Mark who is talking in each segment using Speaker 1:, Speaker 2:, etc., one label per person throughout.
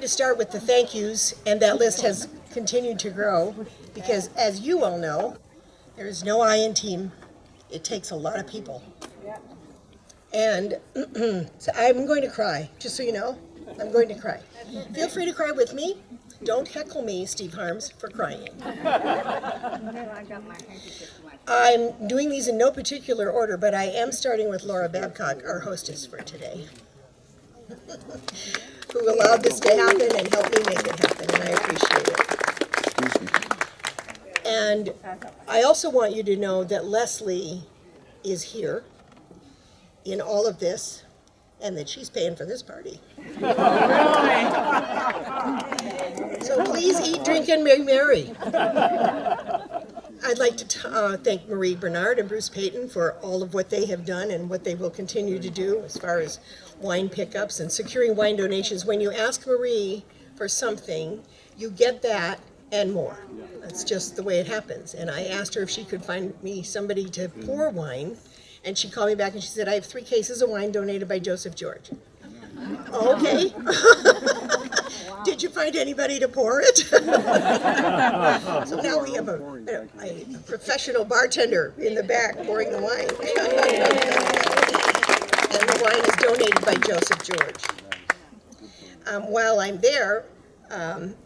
Speaker 1: to start with the thank yous, and that list has continued to grow because, as you all know, there is no I in team. It takes a lot of people. And so I'm going to cry, just so you know. I'm going to cry. Feel free to cry with me. Don't heckle me, Steve Harms, for crying. I'm doing these in no particular order, but I am starting with Laura Babcock, our hostess for today, who allowed this to happen and helped me make it happen, and I appreciate it. And I also want you to know that Leslie is here in all of this, and that she's paying for this party. So please eat, drink, and be merry. I'd like to thank Marie Bernard and Bruce Payton for all of what they have done and what they will continue to do as far as wine pickups and securing wine donations. When you ask Marie for something, you get that and more. That's just the way it happens. And I asked her if she could find me somebody to pour wine, and she called me back and she said, I have 3 cases of wine donated by Joseph George. Okay. Did you find anybody to pour it? So now we have a professional bartender in the back pouring the wine. And the wine is donated by Joseph George. While I'm there,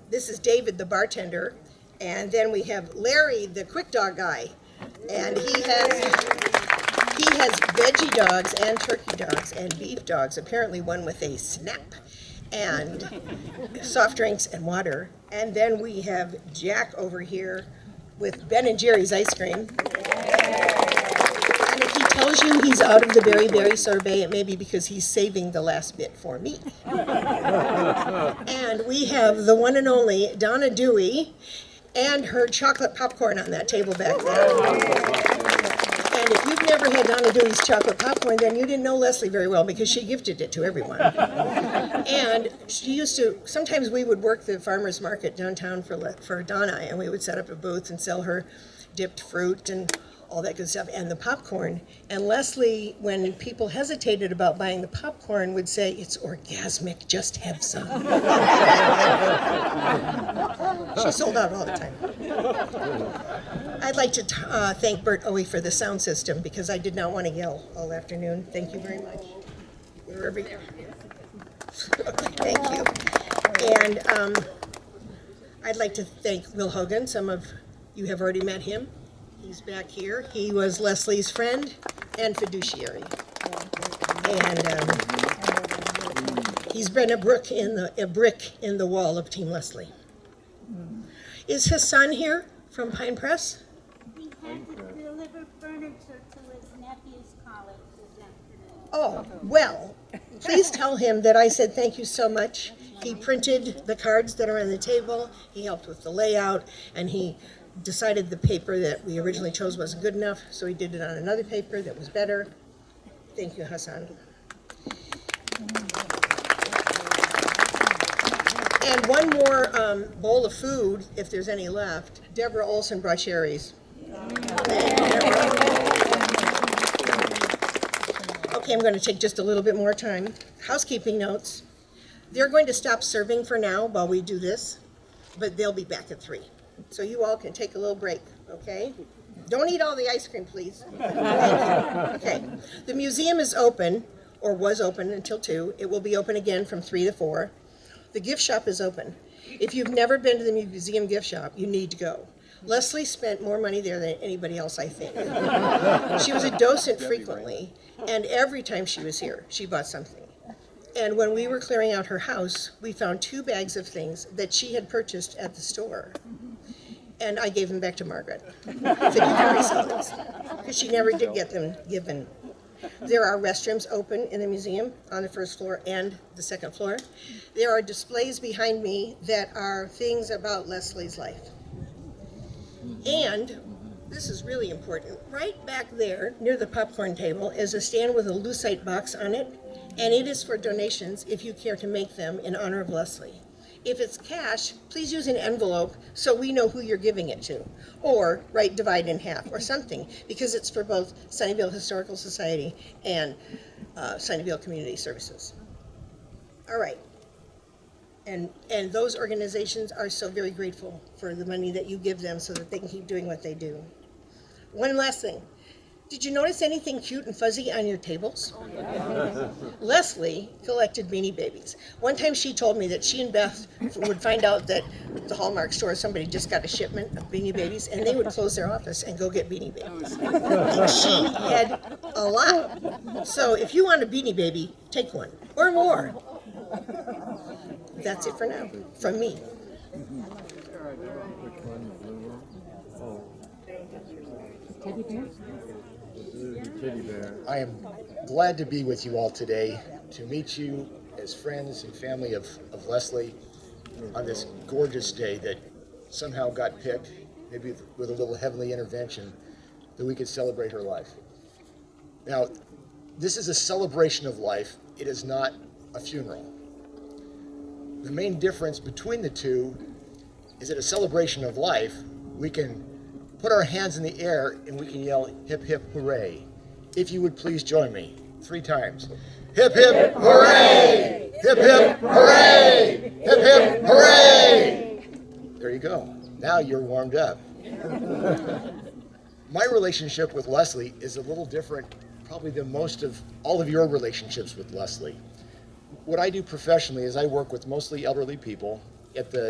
Speaker 1: this is David, the bartender, and then we have Larry, the quick dog guy, and he has veggie dogs and turkey dogs and beef dogs, apparently one with a snap, and soft drinks and water. And then we have Jack over here with Ben and Jerry's ice cream. And if he tells you he's out of the Berry Berry sorbet, it may be because he's saving the last bit for me. And we have the one and only Donna Dewey and her chocolate popcorn on that table back there. And if you've never had Donna Dewey's chocolate popcorn, then you didn't know Leslie very well because she gifted it to everyone. And she used to, sometimes we would work the farmer's market downtown for Donna, and we would set up a booth and sell her dipped fruit and all that good stuff, and the popcorn. And Leslie, when people hesitated about buying the popcorn, would say, it's orgasmic, just have some. She sold out all the time. I'd like to thank Bert Owie for the sound system because I did not want to yell all afternoon. Thank you very much. Thank you. And I'd like to thank Will Hogan. Some of you have already met him. He's back here. He was Leslie's friend and fiduciary. And he's been a brick in the wall of Team Leslie. Is Hassan here from Pine Press?
Speaker 2: He had to deliver furniture to his nephew's college this afternoon.
Speaker 1: Oh, well, please tell him that I said thank you so much. He printed the cards that are on the table. He helped with the layout, and he decided the paper that we originally chose wasn't good enough, so he did it on another paper that was better. Thank you, Hassan. And one more bowl of food, if there's any left. Deborah Olson brought cherries. Okay, I'm going to take just a little bit more time. Housekeeping notes. They're going to stop serving for now while we do this, but they'll be back at 3. So you all can take a little break, okay? Don't eat all the ice cream, please. Okay. The museum is open, or was open until 2. It will be open again from 3 to 4. The gift shop is open. If you've never been to the museum gift shop, you need to go. Leslie spent more money there than anybody else, I think. She was a docent frequently, and every time she was here, she bought something. And when we were clearing out her house, we found 2 bags of things that she had purchased at the store. And I gave them back to Margaret. I said, you can resell these. Because she never did get them given. There are restrooms open in the museum on the 1st floor and the 2nd floor. There are displays behind me that are things about Leslie's life. And this is really important. Right back there near the popcorn table is a stand with a lucite box on it, and it is for donations if you care to make them in honor of Leslie. If it's cash, please use an envelope so we know who you're giving it to. Or write divide in half or something, because it's for both Sunnyvale Historical Society and Sunnyvale Community Services. All right. And those organizations are so very grateful for the money that you give them so that they can keep doing what they do. One last thing. Did you notice anything cute and fuzzy on your tables? Leslie collected Beanie Babies. One time she told me that she and Beth would find out that the Hallmark store, somebody just got a shipment of Beanie Babies, and they would close their office and go get Beanie Babies. And she had a lot. So if you want a Beanie Baby, take one or more. That's it for now, from me.
Speaker 3: I am glad to be with you all today, to meet you as friends and family of Leslie on this gorgeous day that somehow got picked, maybe with a little heavenly intervention, that we could celebrate her life. Now, this is a celebration of life. It is not a funeral. The main difference between the two is that a celebration of life, we can put our hands in the air and we can yell, hip, hip, hooray. If you would please join me 3 times. Hip, hip, hooray! Hip, hip, hooray! Hip, hip, hooray! There you go. Now you're warmed up. My relationship with Leslie is a little different probably than most of all of your relationships with Leslie. What I do professionally is I work with mostly elderly people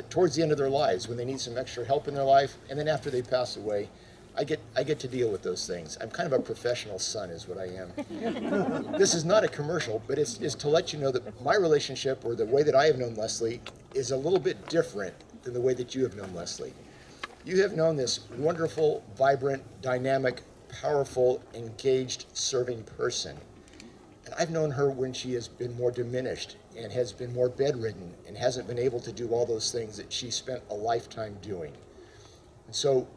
Speaker 3: towards the end of their lives when they need some extra help in their life, and then after they pass away, I get to deal with those things. I'm kind of a professional son is what I am. This is not a commercial, but it's to let you know that my relationship, or the way that I have known Leslie, is a little bit different than the way that you have known Leslie. You have known this wonderful, vibrant, dynamic, powerful, engaged, serving person. And I've known her when she has been more diminished and has been more bedridden and hasn't been able to do all those things that she spent a lifetime doing. And so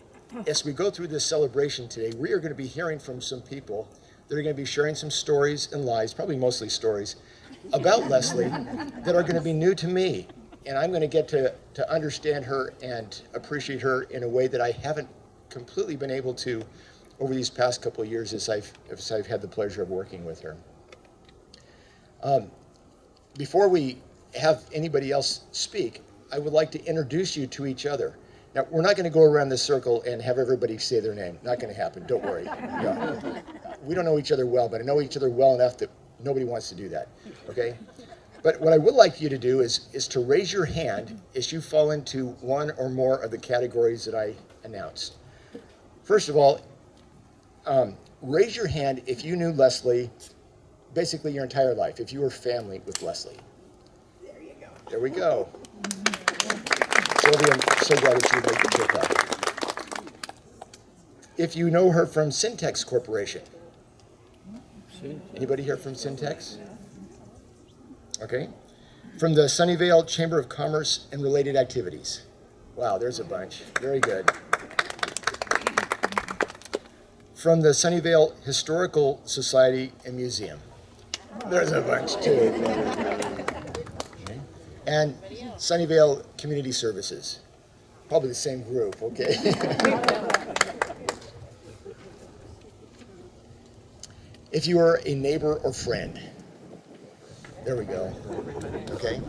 Speaker 3: as we go through this celebration today, we are going to be hearing from some people that are going to be sharing some stories and lies, probably mostly stories, about Leslie that are going to be new to me. And I'm going to get to understand her and appreciate her in a way that I haven't completely been able to over these past couple of years as I've had the pleasure of working with her. Before we have anybody else speak, I would like to introduce you to each other. Now, we're not going to go around this circle and have everybody say their name. Not going to happen. Don't worry. Yeah. We don't know each other well, but I know each other well enough that nobody wants to do that. Okay? But what I would like you to do is to raise your hand as you fall into one or more of the categories that I announced. First of all, raise your hand if you knew Leslie basically your entire life, if you were family with Leslie.
Speaker 1: There you go.
Speaker 3: There we go. Sylvia, I'm so glad that you made the trip up. If you know her from Syntex Corporation. Anybody here from Syntex? Okay. From the Sunnyvale Chamber of Commerce and related activities. Wow, there's a bunch. Very good. From the Sunnyvale Historical Society and Museum. There's a bunch too. Okay. And Sunnyvale Community Services. Probably the same group, okay. If you are a neighbor or friend. There we go. Okay.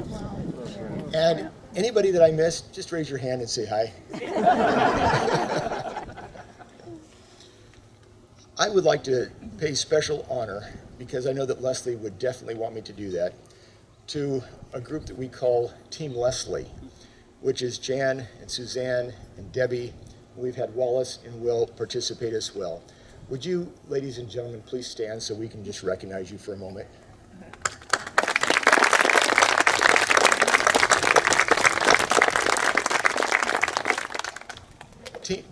Speaker 3: And anybody that I missed, just raise your hand and say hi. I would like to pay special honor, because I know that Leslie would definitely want me to do that, to a group that we call Team Leslie, which is Jan and Suzanne and Debbie. We've had Wallace and Will participate as well. Would you, ladies and gentlemen, please stand so we can just recognize you for a moment?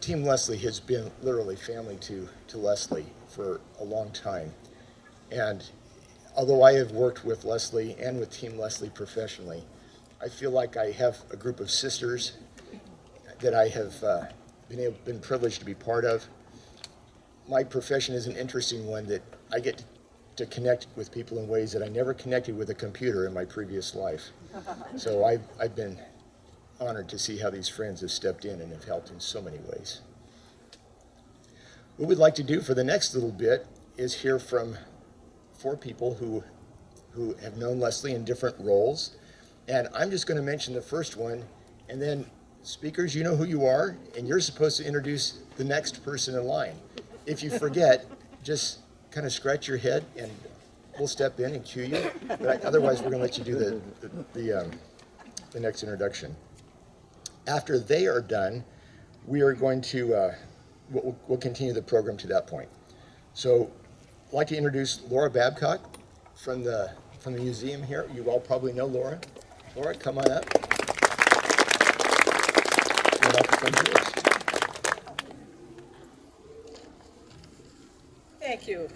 Speaker 3: Team Leslie has been literally family to Leslie for a long time. And although I have worked with Leslie and with Team Leslie professionally, I feel like I have a group of sisters that I have been privileged to be part of. My profession is an interesting one that I get to connect with people in ways that I never connected with a computer in my previous life. So I've been honored to see how these friends have stepped in and have helped in so many ways. What we'd like to do for the next little bit is hear from 4 people who have known Leslie in different roles And I'm just going to mention the first one, and then speakers, you know who you are, and you're supposed to introduce the next person in line. If you forget, just kind of scratch your head, and we'll step in and cue you. But otherwise, we're going to let you do the next introduction. After they are done, we are going to we'll continue the program to that point. So, I'd like to introduce Laura Babcock from the museum here. You all probably know Laura. Laura, come on up. The microphone's yours.
Speaker 4: Thank you.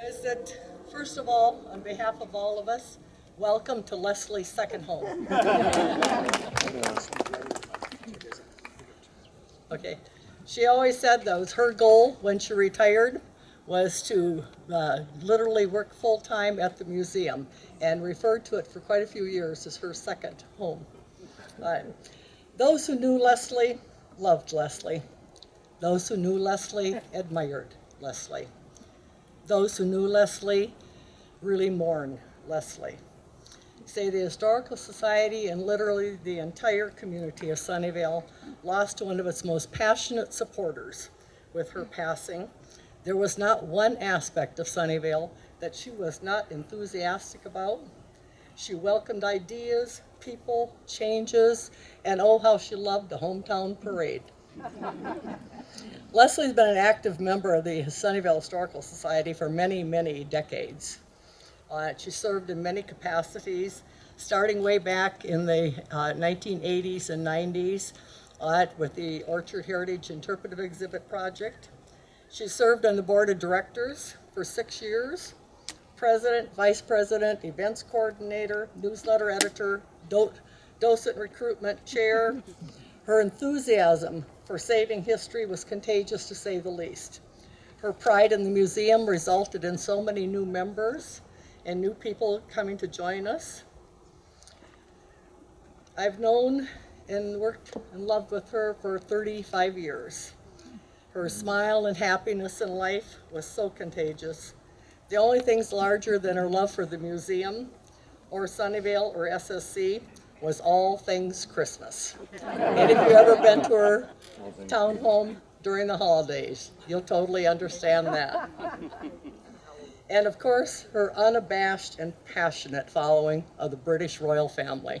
Speaker 4: I said, first of all, on behalf of all of us, welcome to Leslie's second home. Okay. She always said that was her goal when she retired was to literally work full-time at the museum and referred to it for quite a few years as her second home. Those who knew Leslie loved Leslie. Those who knew Leslie admired Leslie. Those who knew Leslie really mourned Leslie. Say the Historical Society and literally the entire community of Sunnyvale lost one of its most passionate supporters with her passing. There was not one aspect of Sunnyvale that she was not enthusiastic about. She welcomed ideas, people, changes, and oh, how she loved the hometown parade. Leslie's been an active member of the Sunnyvale Historical Society for many, many decades. She served in many capacities, starting way back in the 1980s and 90s with the Orchard Heritage Interpretive Exhibit Project. She served on the board of directors for 6 years, president, vice president, events coordinator, newsletter editor, docent recruitment chair. Her enthusiasm for saving history was contagious, to say the least. Her pride in the museum resulted in so many new members and new people coming to join us. I've known and worked and loved with her for 35 years. Her smile and happiness in life was so contagious. The only things larger than her love for the museum or Sunnyvale or SSC was all things Christmas. And if you've ever been to her town home during the holidays, you'll totally understand that. And of course, her unabashed and passionate following of the British royal family.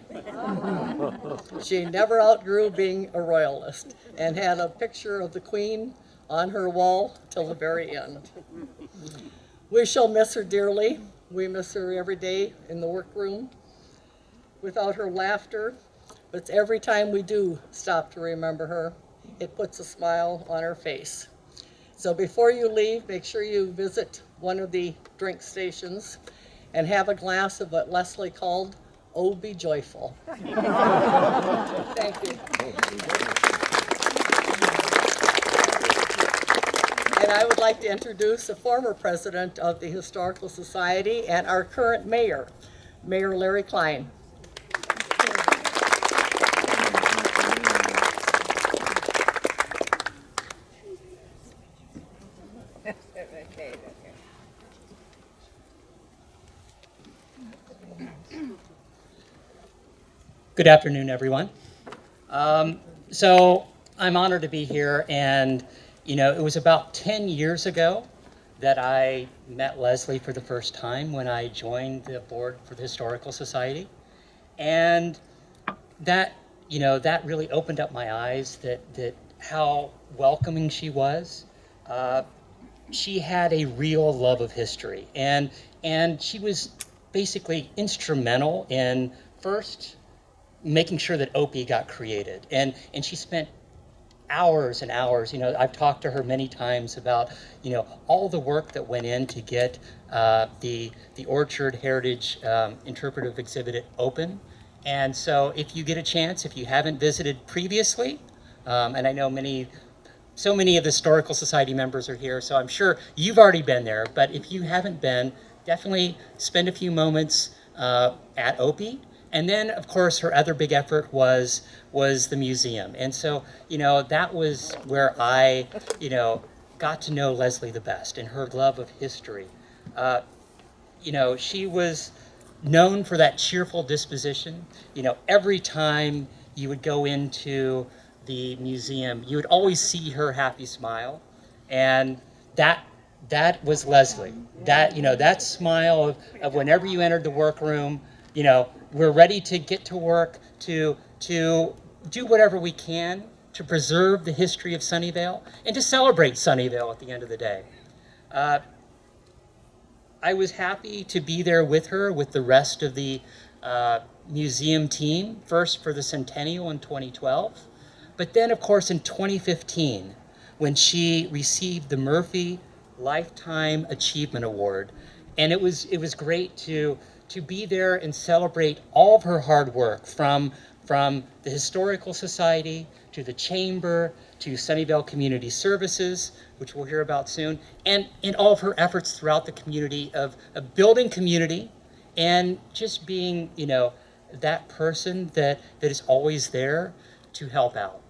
Speaker 4: She never outgrew being a royalist and had a picture of the Queen on her wall till the very end. We shall miss her dearly. We miss her every day in the workroom. Without her laughter, but every time we do stop to remember her, it puts a smile on her face. So before you leave, make sure you visit one of the drink stations and have a glass of what Leslie called "Oh, be joyful." Thank you. And I would like to introduce the former president of the Historical Society and our current mayor, Mayor Larry Klein.
Speaker 5: Good afternoon, everyone. So I'm honored to be here, and it was about 10 years ago that I met Leslie for the first time when I joined the board for the Historical Society, and that really opened up my eyes that how welcoming she was. She had a real love of history, and she was basically instrumental in first making sure that Opie got created, and she spent hours and hours. I've talked to her many times about all the work that went in to get the Orchard Heritage Interpretive Exhibit open. And so if you get a chance, if you haven't visited previously, and I know so many of the Historical Society members are here, so I'm sure you've already been there, but if you haven't been, definitely spend a few moments at Opie. And then, of course, her other big effort was the museum. And so, that was where I, got to know Leslie the best and her love of history. She was known for that cheerful disposition. You know, every time you would go into the museum, you would always see her happy smile, and that was Leslie. That, you know, that smile of whenever you entered the workroom, you know, we're ready to get to work to do whatever we can to preserve the history of Sunnyvale and to celebrate Sunnyvale at the end of the day. I was happy to be there with her, with the rest of the museum team, first for the centennial in 2012, but then of course in 2015, when she received the Murphy Lifetime Achievement Award. And it was great to be there and celebrate all of her hard work, from the Historical Society to the Chamber to Sunnyvale Community Services, which we'll hear about soon, and in all of her efforts throughout the community of building community and just being, you know, that person that is always there to help out.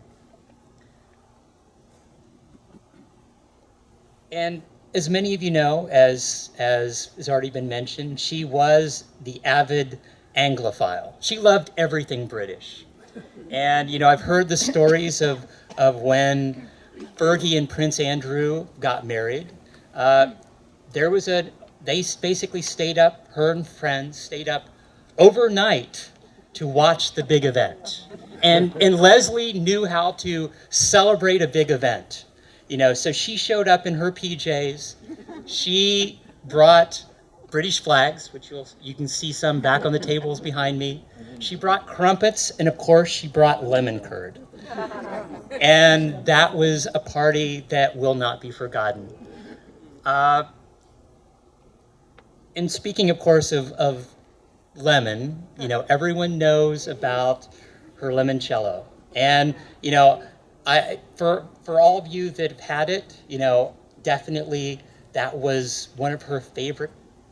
Speaker 5: And as many of you know, as has already been mentioned, she was the avid Anglophile. She loved everything British. And, you know, I've heard the stories of when Fergie and Prince Andrew got married. They basically stayed up, her and friends stayed up overnight to watch the big event. And Leslie knew how to celebrate a big event. You know, so she showed up in her PJs. She brought British flags, which you can see some back on the tables behind me. She brought crumpets, and of course she brought lemon curd. And that was a party that will not be forgotten. And speaking, of course, of lemon, you know, everyone knows about her limoncello. And, you know, for all of you that have had it, you know, definitely that was one of her favorite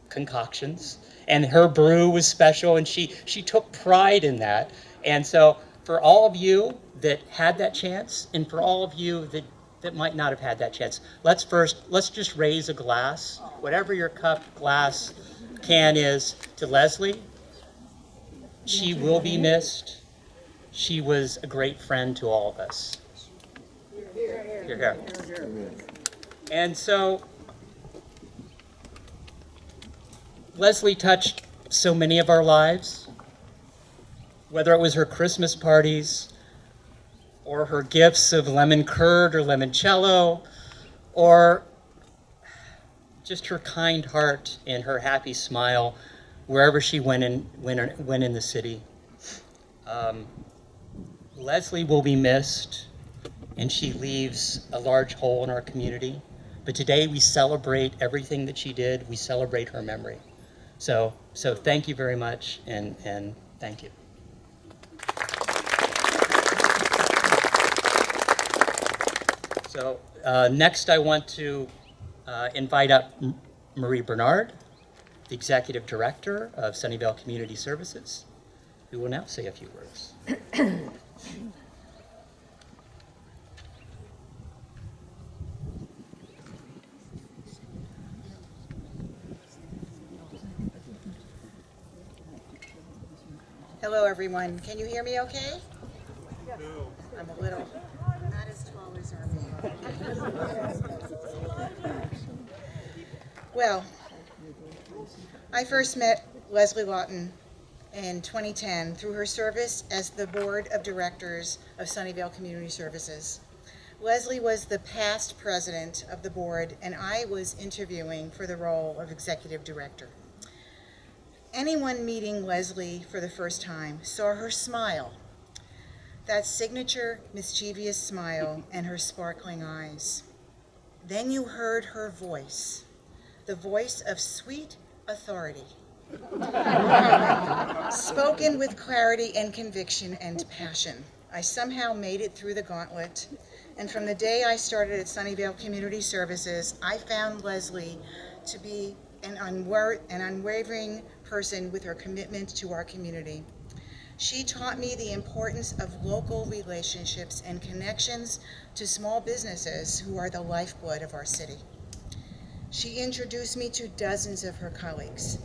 Speaker 5: concoctions. And her brew was special, and she took pride in that. And so for all of you that had that chance, and for all of you that might not have had that chance, let's just raise a glass, whatever your cup, glass, can is, to Leslie. She will be missed. She was a great friend to all of us. Here. And so Leslie touched so many of our lives, whether it was her Christmas parties or her gifts of lemon curd or limoncello, or just her kind heart and her happy smile wherever she went in the city. Leslie will be missed, and she leaves a large hole in our community. But today we celebrate everything that she did. We celebrate her memory. So thank you very much, and thank you. So next I want to invite up Marie Bernard, the Executive Director of Sunnyvale Community Services, who will now say a few words.
Speaker 6: Hello, everyone. Can you hear me okay? No. I'm a little, not as tall as our mayor. Well, I first met Leslie Lawton in 2010 through her service as the Board of Directors of Sunnyvale Community Services. Leslie was the past president of the board, and I was interviewing for the role of Executive Director. Anyone meeting Leslie for the first time saw her smile, that signature mischievous smile, and her sparkling eyes. Then you heard her voice, the voice of sweet authority, spoken with clarity and conviction and passion. I somehow made it through the gauntlet, and from the day I started at Sunnyvale Community Services, I found Leslie to be an unwavering person with her commitment to our community. She taught me the importance of local relationships and connections to small businesses who are the lifeblood of our city. She introduced me to dozens of her colleagues,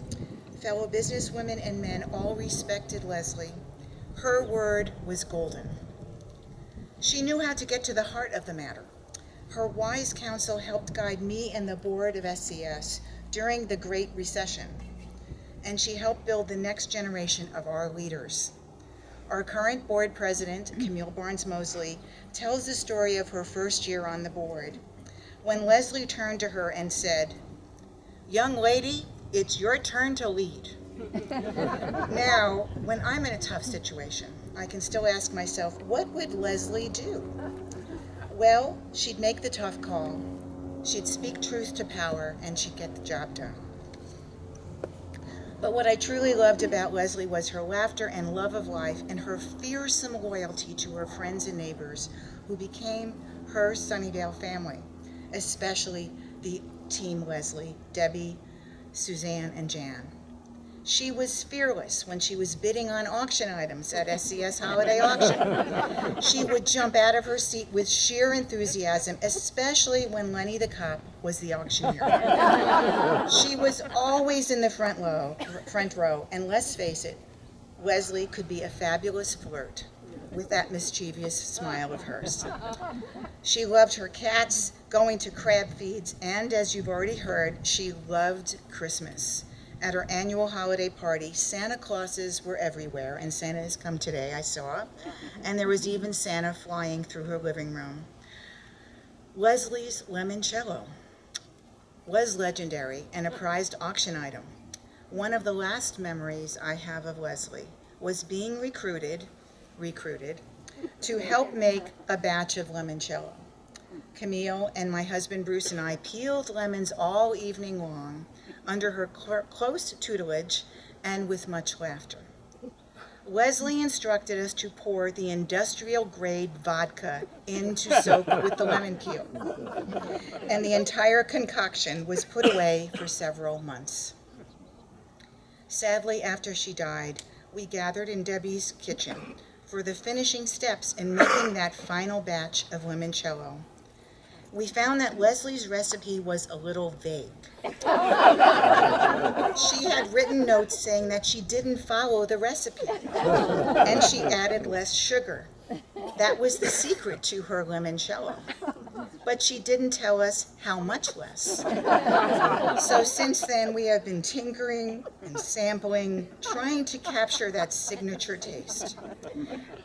Speaker 6: fellow businesswomen and men all respected Leslie. Her word was golden. She knew how to get to the heart of the matter. Her wise counsel helped guide me and the board of SCS during the Great Recession, and she helped build the next generation of our leaders. Our current board president, Camille Barnes-Mosley, tells the story of her first year on the board, when Leslie turned to her and said, "Young lady, it's your turn to lead." Now, when I'm in a tough situation, I can still ask myself, what would Leslie do? Well, she'd make the tough call. She'd speak truth to power, and she'd get the job done. But what I truly loved about Leslie was her laughter and love of life and her fearsome loyalty to her friends and neighbors who became her Sunnyvale family, especially the team Leslie, Debbie, Suzanne, and Jan. She was fearless when she was bidding on auction items at SCS Holiday Auction. She would jump out of her seat with sheer enthusiasm, especially when Lenny the cop was the auctioneer. She was always in the front row, and let's face it, Leslie could be a fabulous flirt with that mischievous smile of hers. She loved her cats, going to crab feeds, and as you've already heard, she loved Christmas. At her annual holiday party, Santa Clauses were everywhere, and Santa has come today, I saw, and there was even Santa flying through her living room. Leslie's limoncello was legendary and a prized auction item. One of the last memories I have of Leslie was being recruited to help make a batch of limoncello. Camille and my husband Bruce and I peeled lemons all evening long under her close tutelage and with much laughter. Leslie instructed us to pour the industrial-grade vodka in to soak with the lemon peel, and the entire concoction was put away for several months. Sadly, after she died, we gathered in Debbie's kitchen for the finishing steps in making that final batch of limoncello. We found that Leslie's recipe was a little vague. She had written notes saying that she didn't follow the recipe, and she added less sugar. That was the secret to her limoncello. But she didn't tell us how much less. So since then, we have been tinkering and sampling, trying to capture that signature taste.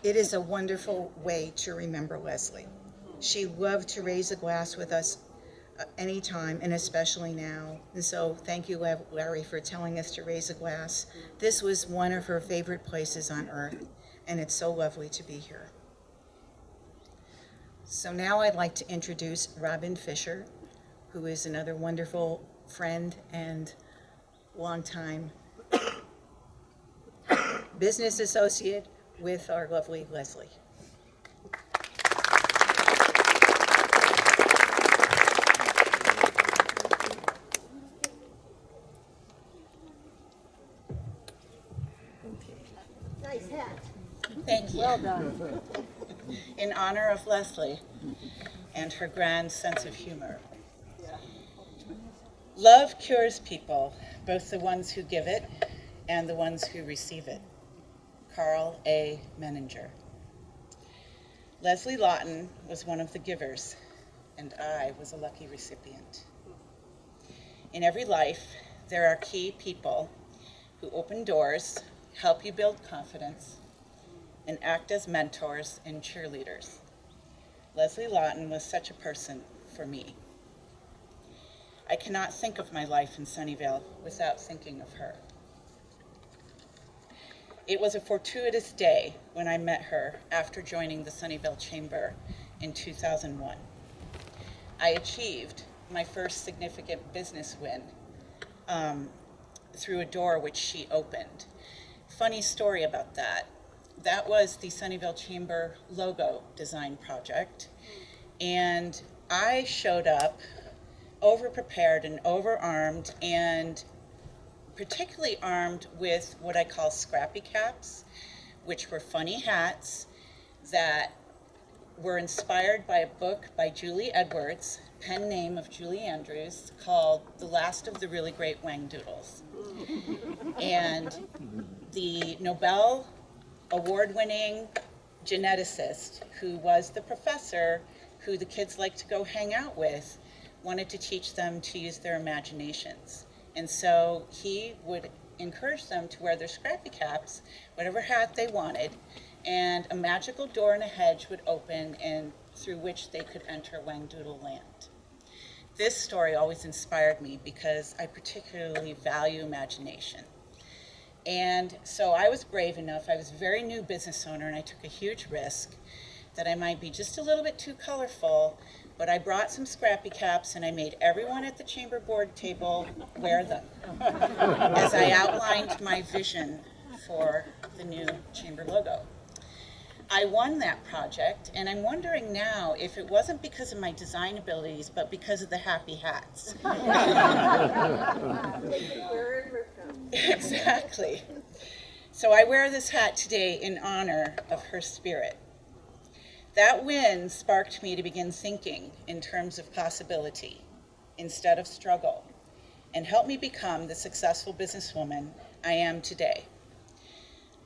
Speaker 6: It is a wonderful way to remember Leslie. She loved to raise a glass with us anytime, and especially now. And so thank you, Larry, for telling us to raise a glass. This was one of her favorite places on earth, and it's so lovely to be here. So now I'd like to introduce Robin Fisher, who is another wonderful friend and longtime business associate with our lovely Leslie.
Speaker 1: Nice hat.
Speaker 6: Thank you.
Speaker 1: Well done.
Speaker 6: In honor of Leslie and her grand sense of humor. Love cures people, both the ones who give it and the ones who receive it. Carl A. Menninger. Leslie Lawton was one of the givers, and I was a lucky recipient. In every life, there are key people who open doors, help you build confidence, and act as mentors and cheerleaders. Leslie Lawton was such a person for me. I cannot think of my life in Sunnyvale without thinking of her. It was a fortuitous day when I met her after joining the Sunnyvale Chamber in 2001. I achieved my first significant business win through a door which she opened. Funny story about that. That was the Sunnyvale Chamber logo design project, and I showed up over-prepared and over-armed, and particularly armed with what I call scrappy caps, which were funny hats that were inspired by a book by Julie Edwards
Speaker 7: pen name of Julie Andrews, called The Last of the Really Great Whangdoodles. And the Nobel award-winning geneticist, who was the professor who the kids like to go hang out with, wanted to teach them to use their imaginations. And so he would encourage them to wear their scrappy caps, whatever hat they wanted, and a magical door in a hedge would open and through which they could enter Whangdoodle Land. This story always inspired me because I particularly value imagination. And so I was brave enough, I was a very new business owner, and I took a huge risk that I might be just a little bit too colorful, but I brought some scrappy caps and I made everyone at the chamber board table wear them as I outlined my vision for the new chamber logo. I won that project, and I'm wondering now if it wasn't because of my design abilities, but because of the happy hats. Exactly. So I wear this hat today in honor of her spirit. That win sparked me to begin thinking in terms of possibility instead of struggle, and helped me become the successful businesswoman I am today.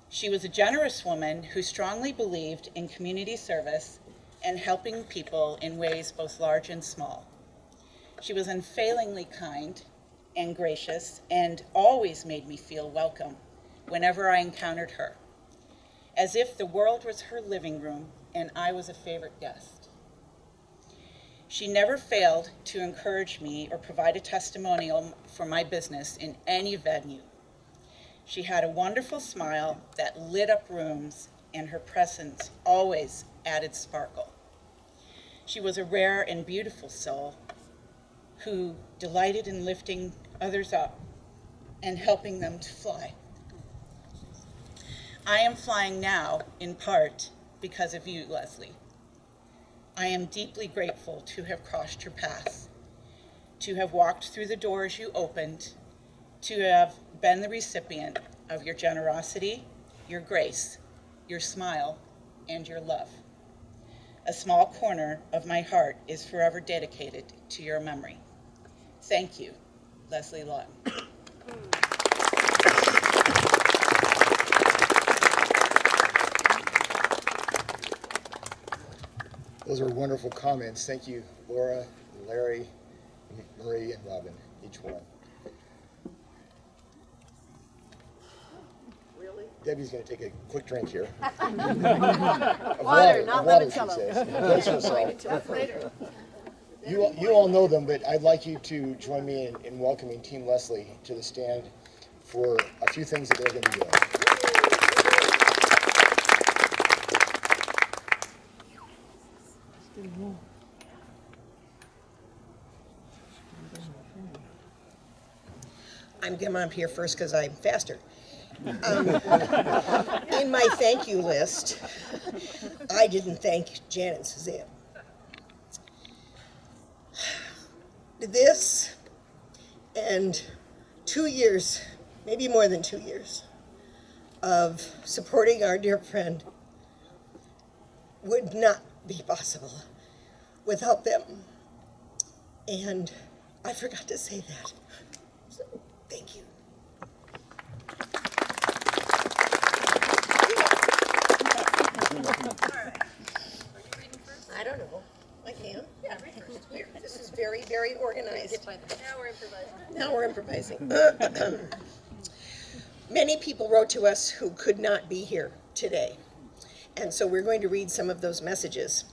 Speaker 7: She was a generous woman who strongly believed in community service and helping people in ways both large and small. She was unfailingly kind and gracious and always made me feel welcome whenever I encountered her, as if the world was her living room and I was a favorite guest. She never failed to encourage me or provide a testimonial for my business in any venue. She had a wonderful smile that lit up rooms, and her presence always added sparkle. She was a rare and beautiful soul who delighted in lifting others up and helping them to fly. I am flying now, in part, because of you, Leslie. I am deeply grateful to have crossed your path, to have walked through the doors you opened, to have been the recipient of your generosity, your grace, your smile, and your love. A small corner of my heart is forever dedicated to your memory. Thank you, Leslie Lawton.
Speaker 3: Those are wonderful comments. Thank you, Laura, Larry, Marie, and Robin, each one.
Speaker 1: Really?
Speaker 3: Debbie's going to take a quick drink here.
Speaker 1: Water, not
Speaker 3: water,
Speaker 1: limoncello.
Speaker 3: she says. Brace yourself. You all know them, but I'd like you to join me in welcoming Team Leslie to the stand for a few things that they're going to be doing.
Speaker 1: I'm getting up here first because I'm faster. In my thank you list, I didn't thank Jan and Suzanne. This and 2 years, maybe more than 2 years, of supporting our dear friend would not be possible without them. And I forgot to say that. So, thank you. I don't know. I can. Yeah, read first. This is very, very organized. Now we're improvising. Many people wrote to us who could not be here today. And so we're going to read some of those messages.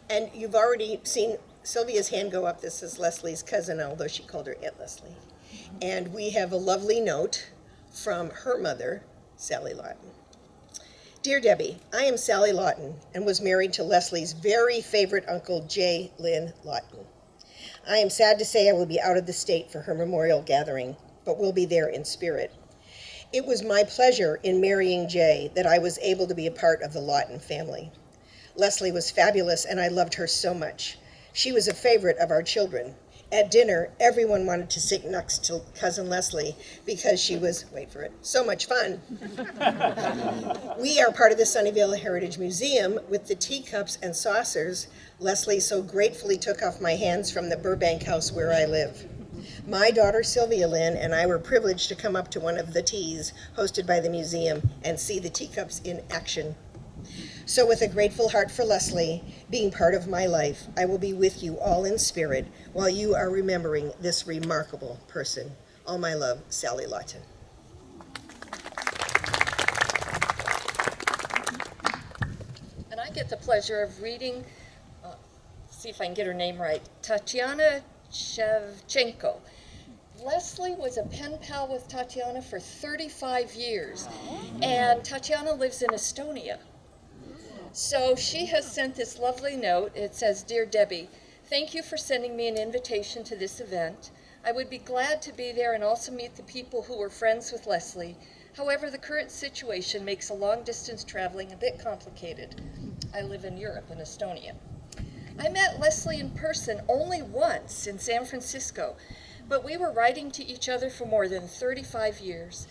Speaker 1: And you've already seen Sylvia's hand go up. This is Leslie's cousin, although she called her Aunt Leslie. And we have a lovely note from her mother, Sally Lawton. Dear Debbie, I am Sally Lawton and was married to Leslie's very favorite uncle, J. Lynn Lawton. I am sad to say I will be out of the state for her memorial gathering, but will be there in spirit. It was my pleasure in marrying Jay that I was able to be a part of the Lawton family. Leslie was fabulous and I loved her so much. She was a favorite of our children, At dinner, everyone wanted to sit next to Cousin Leslie because she was, wait for it, so much fun. We are part of the Sunnyvale Heritage Museum with the teacups and saucers Leslie so gratefully took off my hands from the Burbank house where I live. My daughter Sylvia Lynn and I were privileged to come up to one of the teas hosted by the museum and see the teacups in action. So with a grateful heart for Leslie being part of my life, I will be with you all in spirit while you are remembering this remarkable person. All my love, Sally Lawton.
Speaker 8: And I get the pleasure of reading, see if I can get her name right, Tatiana Shevchenko. Leslie was a pen pal with Tatiana for 35 years, and Tatiana lives in Estonia. So she has sent this lovely note. It says, "Dear Debbie, thank you for sending me an invitation to this event. I would be glad to be there and also meet the people who were friends with Leslie. However, the current situation makes a long-distance traveling a bit complicated. I live in Europe, in Estonia. I met Leslie in person only once in San Francisco, but we were writing to each other for more than 35 years.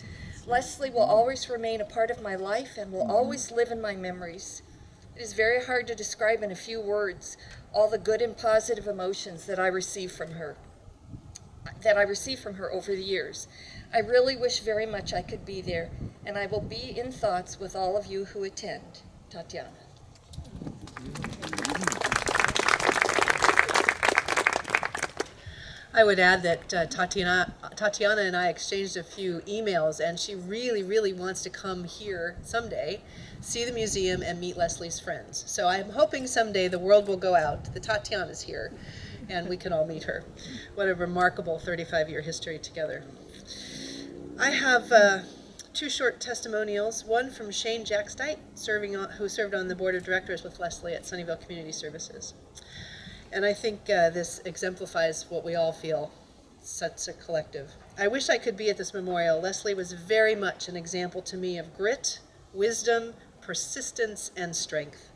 Speaker 8: Leslie will always remain a part of my life and will always live in my memories. It is very hard to describe in a few words all the good and positive emotions that I receive from her over the years. I really wish very much I could be there, and I will be in thoughts with all of you who attend. Tatiana."
Speaker 9: I would add that Tatiana and I exchanged a few emails, and she really, really wants to come here someday, see the museum, and meet Leslie's friends. So I'm hoping someday the world will go out, the Tatiana's here, and we can all meet her. What a remarkable 35-year history together. I have two short testimonials, one from Shane Jackstite, who served on the board of directors with Leslie at Sunnyvale Community Services. And I think this exemplifies what we all feel, such a collective. "I wish I could be at this memorial. Leslie was very much an example to me of grit, wisdom, persistence, and strength.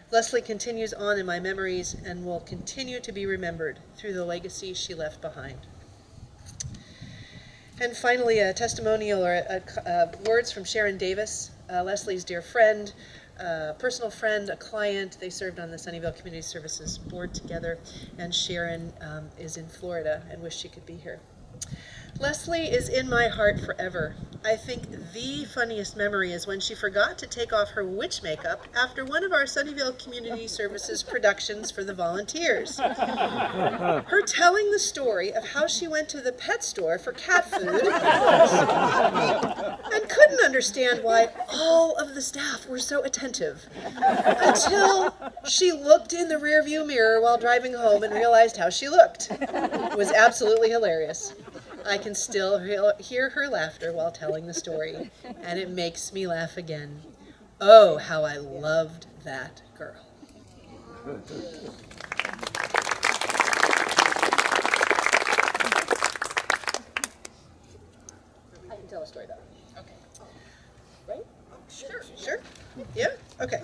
Speaker 9: Leslie continues on in my memories and will continue to be remembered through the legacy she left behind." And finally, a testimonial or words from Sharon Davis, Leslie's dear friend, personal friend, a client. They served on the Sunnyvale Community Services board together, and Sharon is in Florida and wished she could be here. "Leslie is in my heart forever. I think the funniest memory is when she forgot to take off her witch makeup after one of our Sunnyvale Community Services productions for the volunteers. Her telling the story of how she went to the pet store for cat food and couldn't understand why all of the staff were so attentive until she looked in the rearview mirror while driving home and realized how she looked. It was absolutely hilarious. I can still hear her laughter while telling the story, and it makes me laugh again. Oh, how I loved that girl." I can tell a story about it. Okay. Right? Sure. Yeah? Okay.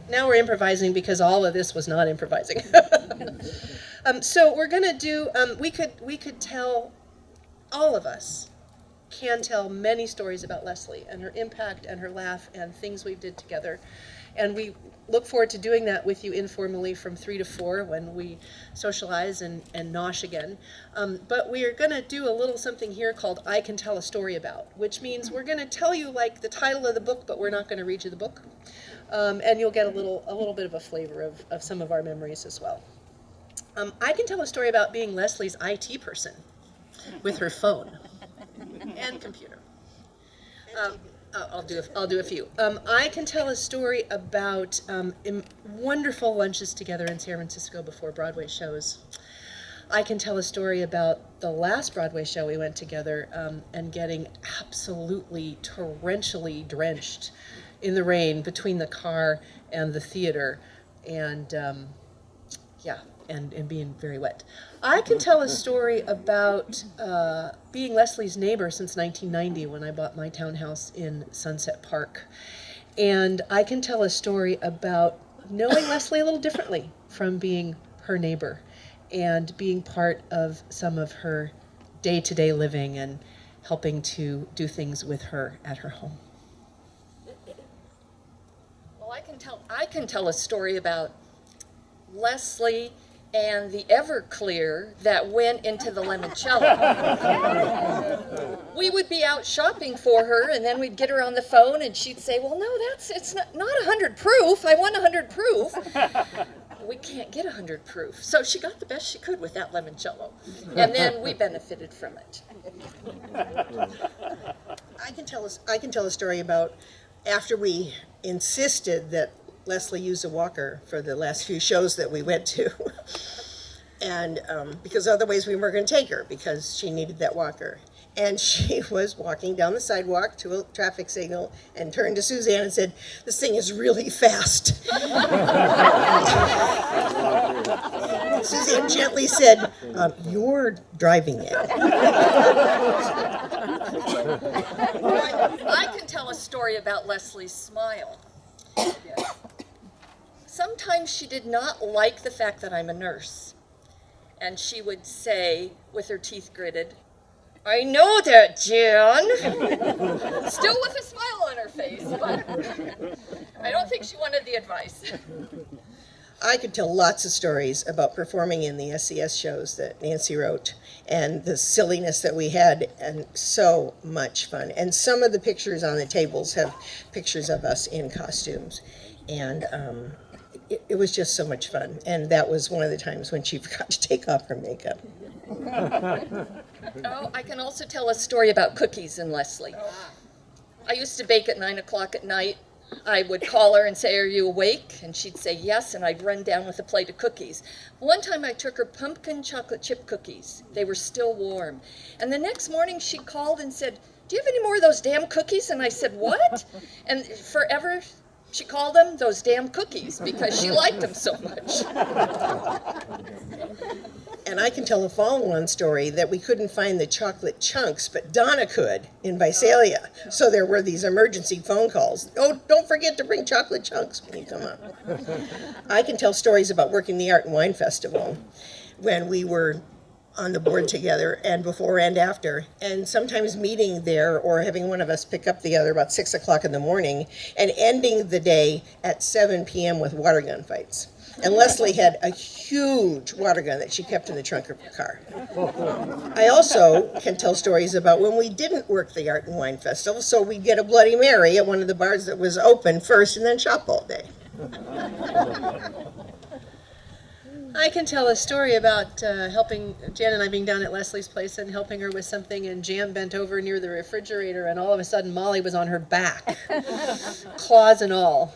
Speaker 9: Now we're improvising because all of this was not improvising. So we're gonna do, we could tell, all of us can tell many stories about Leslie and her impact and her laugh and things we did together. And we look forward to doing that with you informally from 3 to 4 when we socialize and nosh again. But we are gonna do a little something here called I Can Tell a Story About, which means we're gonna tell you like the title of the book, but we're not gonna read you the book. And you'll get a little bit of a flavor of some of our memories as well. I can tell a story about being Leslie's IT person with her phone and computer. I'll do a few. I can tell a story about wonderful lunches together in San Francisco before Broadway shows. I can tell a story about the last Broadway show we went together and getting absolutely torrentially drenched in the rain between the car and the theater, and and being very wet. I can tell a story about being Leslie's neighbor since 1990 when I bought my townhouse in Sunset Park. And I can tell a story about knowing Leslie a little differently from being her neighbor and being part of some of her day-to-day living and helping to do things with her at her home.
Speaker 8: Well, I can tell a story about Leslie and the Everclear that went into the limoncello. We would be out shopping for her, and then we'd get her on the phone, and she'd say, "Well, no, it's not 100 proof. I want 100 proof." We can't get 100 proof. So she got the best she could with that limoncello, and then we benefited from it.
Speaker 1: I can tell a story about after we insisted that Leslie use a walker for the last few shows that we went to. And because otherwise we weren't going to take her because she needed that walker. And she was walking down the sidewalk to a traffic signal and turned to Suzanne and said, "This thing is really fast." Suzanne gently said, "You're driving it."
Speaker 8: I can tell a story about Leslie's smile. Sometimes she did not like the fact that I'm a nurse. And she would say, with her teeth gritted, "I know that, Jan." Still with a smile on her face, but I don't think she wanted the advice.
Speaker 1: I could tell lots of stories about performing in the SCS shows that Nancy wrote and the silliness that we had, and so much fun. And some of the pictures on the tables have pictures of us in costumes. And it was just so much fun. And that was one of the times when she forgot to take off her makeup.
Speaker 8: Oh, I can also tell a story about cookies and Leslie. I used to bake at 9 o'clock at night. I would call her and say, "Are you awake?" And she'd say yes, and I'd run down with a plate of cookies. One time I took her pumpkin chocolate chip cookies. They were still warm. And the next morning she called and said, "Do you have any more of those damn cookies?" And I said, "What?" And forever she called them those damn cookies because she liked them so much.
Speaker 1: And I can tell a follow-on story that we couldn't find the chocolate chunks, but Donna could in Visalia. So there were these emergency phone calls. "Oh, don't forget to bring chocolate chunks when you come up." I can tell stories about working the Art and Wine Festival when we were on the board together, and before and after, and sometimes meeting there or having one of us pick up the other about 6 o'clock in the morning and ending the day at 7 p.m. with water gun fights. And Leslie had a huge water gun that she kept in the trunk of her car. I also can tell stories about when we didn't work the Art and Wine Festival, so we'd get a Bloody Mary at one of the bars that was open first and then shop all day.
Speaker 9: I can tell a story about helping Jan and I being down at Leslie's place and helping her with something, and Jan bent over near the refrigerator, and all of a sudden Molly was on her back, claws and all.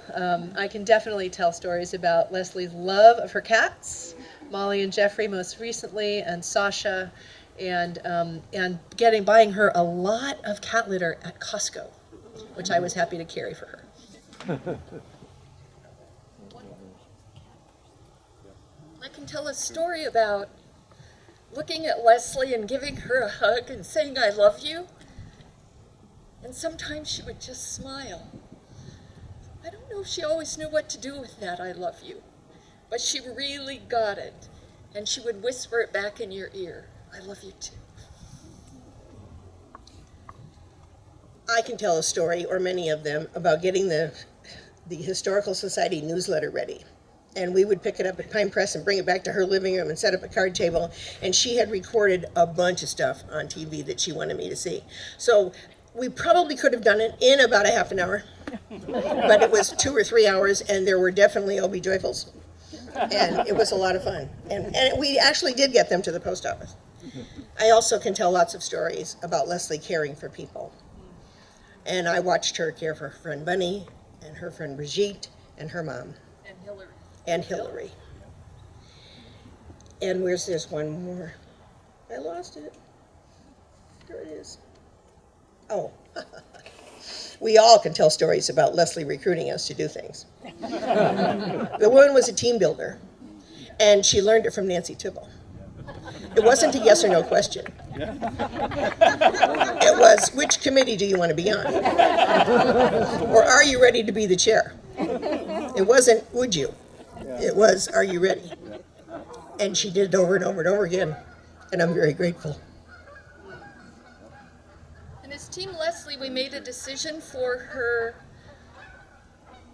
Speaker 9: I can definitely tell stories about Leslie's love of her cats, Molly and Jeffrey most recently, and Sasha, and buying her a lot of cat litter at Costco, which I was happy to carry for her.
Speaker 8: I can tell a story about looking at Leslie and giving her a hug and saying, "I love you." And sometimes she would just smile. I don't know if she always knew what to do with that "I love you," but she really got it. And she would whisper it back in your ear, "I love you too."
Speaker 1: I can tell a story, or many of them, about getting the Historical Society newsletter ready. And we would pick it up at Pine Press and bring it back to her living room and set up a card table. And she had recorded a bunch of stuff on TV that she wanted me to see. So we probably could have done it in about a half an hour, but it was 2 or 3 hours, and there were definitely Obie Joyfuls. And it was a lot of fun. And we actually did get them to the post office. I also can tell lots of stories about Leslie caring for people. And I watched her care for her friend Bunny, and her friend Brigitte, and her mom.
Speaker 8: And Hillary.
Speaker 1: And Hillary. And there's one more. I lost it. There it is. Oh. We all can tell stories about Leslie recruiting us to do things. The woman was a team builder, and she learned it from Nancy Tibble. It wasn't a yes or no question. It was, which committee do you want to be on? Or are you ready to be the chair? It wasn't, would you? It was, are you ready? And she did it over and over and over again. And I'm very grateful.
Speaker 8: And as Team Leslie, we made a decision for her,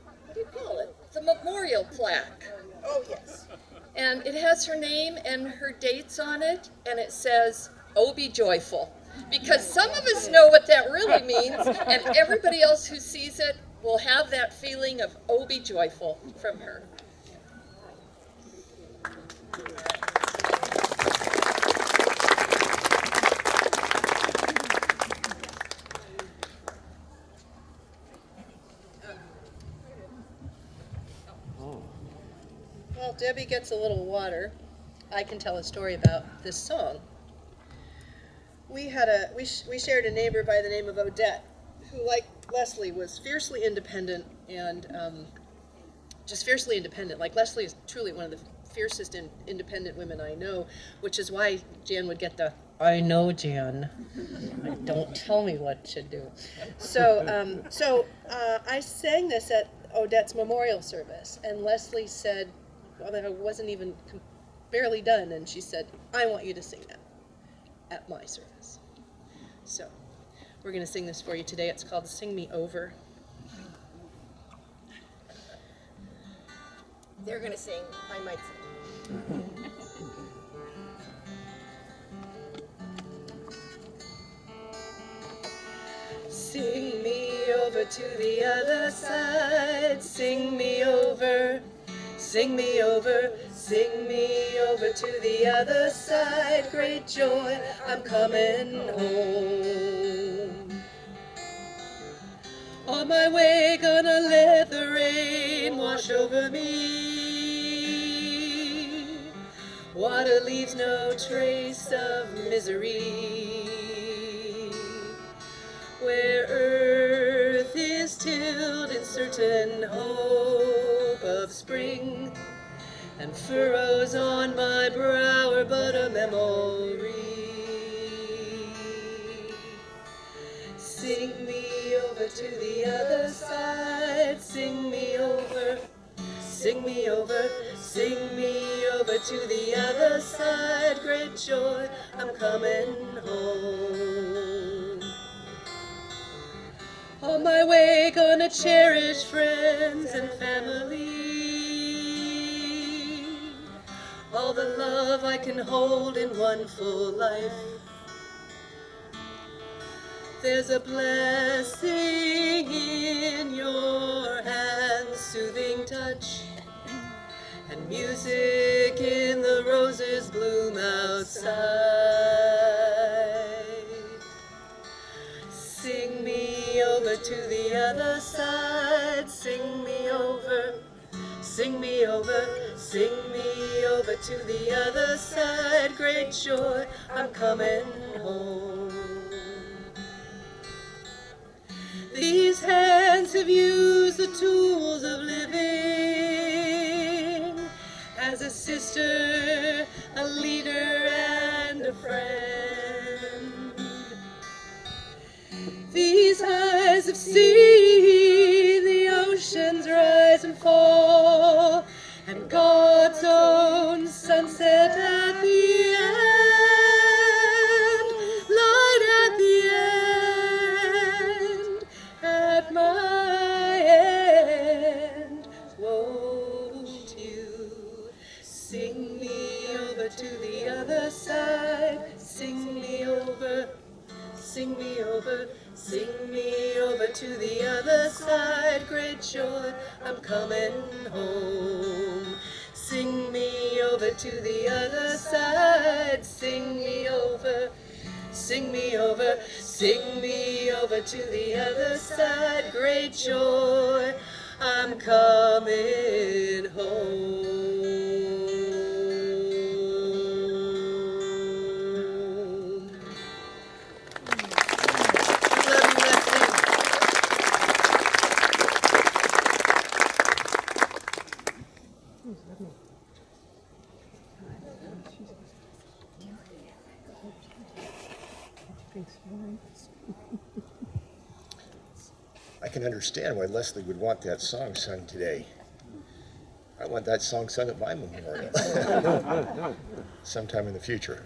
Speaker 8: what do you call it? The memorial plaque.
Speaker 1: Oh, yes.
Speaker 8: And it has her name and her dates on it, and it says, "Oh, be joyful." Because some of us know what that really means, and everybody else who sees it will have that feeling of, "Oh, be joyful" from her.
Speaker 9: While Debbie gets a little water, I can tell a story about this song. We shared a neighbor by the name of Odette, who, like Leslie, was fiercely independent and just fiercely independent. Like Leslie is truly one of the fiercest and independent women I know, which is why Jan would get the "I know, Jan. Don't tell me what to do." So I sang this at Odette's memorial service, and Leslie said, well, I wasn't even barely done, and she said, "I want you to sing that at my service." So we're going to sing this for you today. It's called "Sing Me Over."
Speaker 1: They're going to sing. I might sing.
Speaker 9: Sing me over to the other side, sing me over, sing me over, sing me over to the other side, great joy, I'm coming home. On my way, gonna let the rain wash over me, water leaves no trace of misery. Where earth is tilled in certain hope of spring, and furrows on my brow are but a memory. Sing me over to the other side, sing me over, sing me over, sing me over to the other side, great joy, I'm coming home. On my way, gonna cherish friends and family, all the love I can hold in one full life. There's a blessing in your hand's soothing touch, and music in the roses bloom outside. Sing me over to the other side, sing me over, sing me over, sing me over to the other side, great joy, I'm coming home. These hands have used the tools of living as a sister, a leader, and a friend. These eyes have seen the oceans rise and fall, and God's own sunset at the end, light at the end, at my end. Won't you sing me over to the other side, sing me over, sing me over, sing me over to the other side, great joy, I'm coming home. Sing me over to the other side, sing me over, sing me over, sing me over to the other side, great joy, I'm coming home.
Speaker 3: I can understand why Leslie would want that song sung today. I want that song sung at my memorial sometime in the future.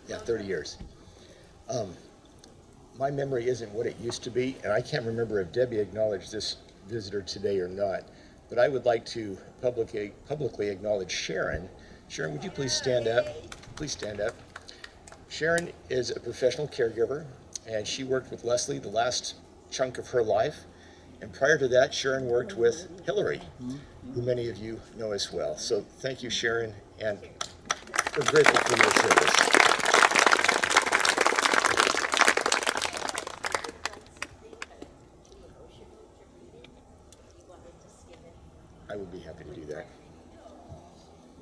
Speaker 3: Yeah, 30 years. My memory isn't what it used to be, and I can't remember if Debbie acknowledged this visitor today or not, but I would like to publicly acknowledge Sharon. Sharon, would you please stand up? Please stand up. Sharon is a professional caregiver, and she worked with Leslie the last chunk of her life. And prior to that, Sharon worked with Hillary, who many of you know as well. So thank you, Sharon, and we're grateful for your service. I would be happy to do that.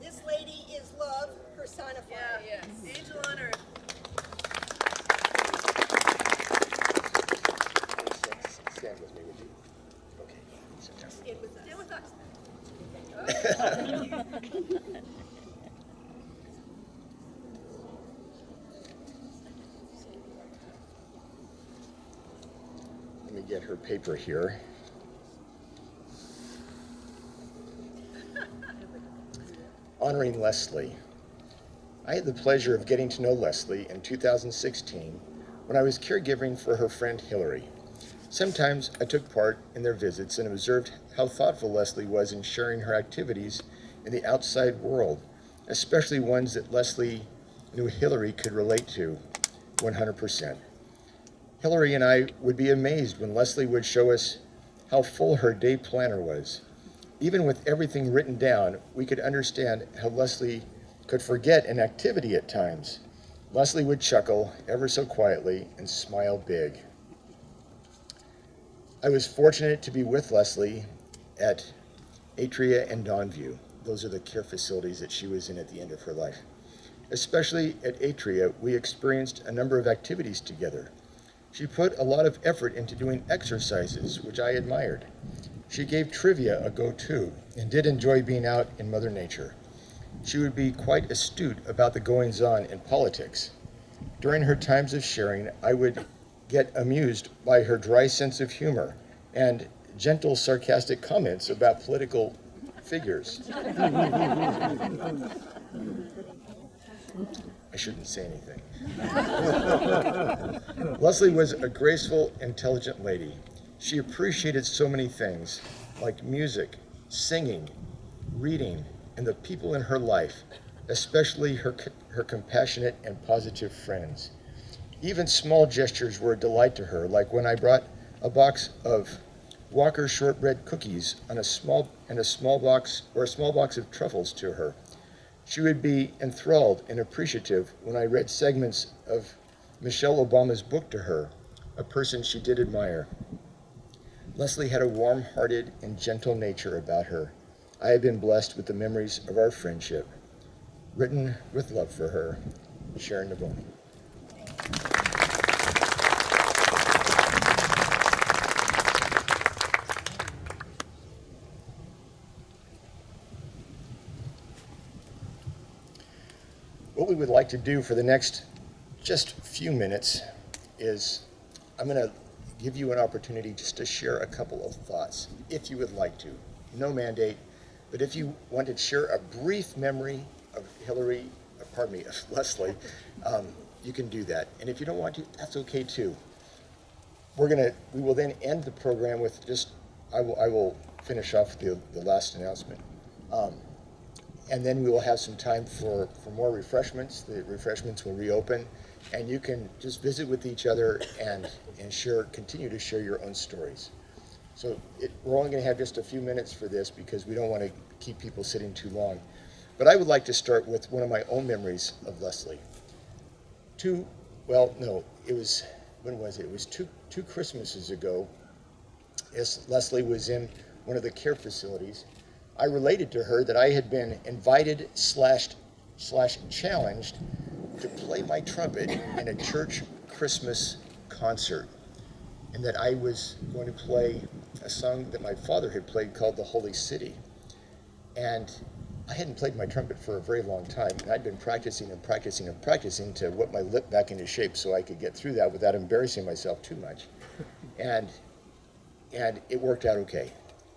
Speaker 1: This lady is love personified.
Speaker 9: Yeah, yes. Angel on earth.
Speaker 3: Stand with me, would you? Okay. Sit down.
Speaker 9: Stand with us.
Speaker 3: Let me get her paper here. Honoring Leslie. I had the pleasure of getting to know Leslie in 2016 when I was caregiving for her friend Hillary. Sometimes I took part in their visits and observed how thoughtful Leslie was in sharing her activities in the outside world, especially ones that Leslie knew Hillary could relate to 100%. Hillary and I would be amazed when Leslie would show us how full her day planner was. Even with everything written down, we could understand how Leslie could forget an activity at times. Leslie would chuckle ever so quietly and smile big. I was fortunate to be with Leslie at Atria and Dawnview. Those are the care facilities that she was in at the end of her life. Especially at Atria, we experienced a number of activities together. She put a lot of effort into doing exercises, which I admired. She gave trivia a go too, and did enjoy being out in Mother Nature. She would be quite astute about the goings-on in politics. During her times of sharing, I would get amused by her dry sense of humor and gentle, sarcastic comments about political figures. I shouldn't say anything. Leslie was a graceful, intelligent lady. She appreciated so many things, like music, singing, reading, and the people in her life, especially her compassionate and positive friends. Even small gestures were a delight to her, like when I brought a box of Walker shortbread cookies and a small box of truffles to her. She would be enthralled and appreciative when I read segments of Michelle Obama's book to her, a person she did admire. Leslie had a warm-hearted and gentle nature about her. I have been blessed with the memories of our friendship. Written with love for her, Sharon Naboni. What we would like to do for the next just few minutes is I'm going to give you an opportunity just to share a couple of thoughts, if you would like to. No mandate, but if you want to share a brief memory of Leslie, you can do that. And if you don't want to, that's okay too. We will then end the program with I will finish off the last announcement. And then we will have some time for more refreshments. The refreshments will reopen, and you can just visit with each other and continue to share your own stories. So we're only going to have just a few minutes for this because we don't want to keep people sitting too long. But I would like to start with one of my own memories of Leslie. When was it? It was two Christmases ago, as Leslie was in one of the care facilities. I related to her that I had been invited / challenged to play my trumpet in a church Christmas concert, and that I was going to play a song that my father had played called The Holy City. And I hadn't played my trumpet for a very long time, and I'd been practicing to whip my lip back into shape so I could get through that without embarrassing myself too much. And it worked out okay.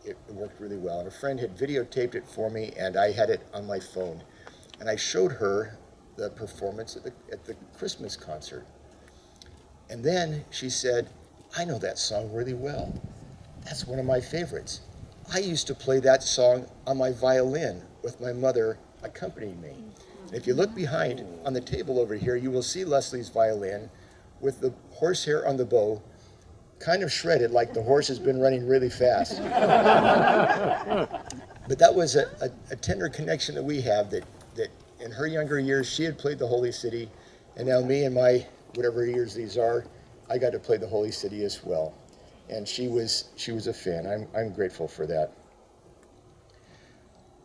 Speaker 3: it worked really well. And a friend had videotaped it for me, and I had it on my phone. And I showed her the performance at the Christmas concert. And then she said, I know that song really well. That's one of my favorites. I used to play that song on my violin with my mother accompanying me. And if you look behind on the table over here, you will see Leslie's violin with the horsehair on the bow kind of shredded, like the horse has been running really fast. But that was a tender connection that we have, that in her younger years, she had played the Holy City, and now me and my, whatever years these are, I got to play the Holy City as well. And she was a fan. I'm grateful for that.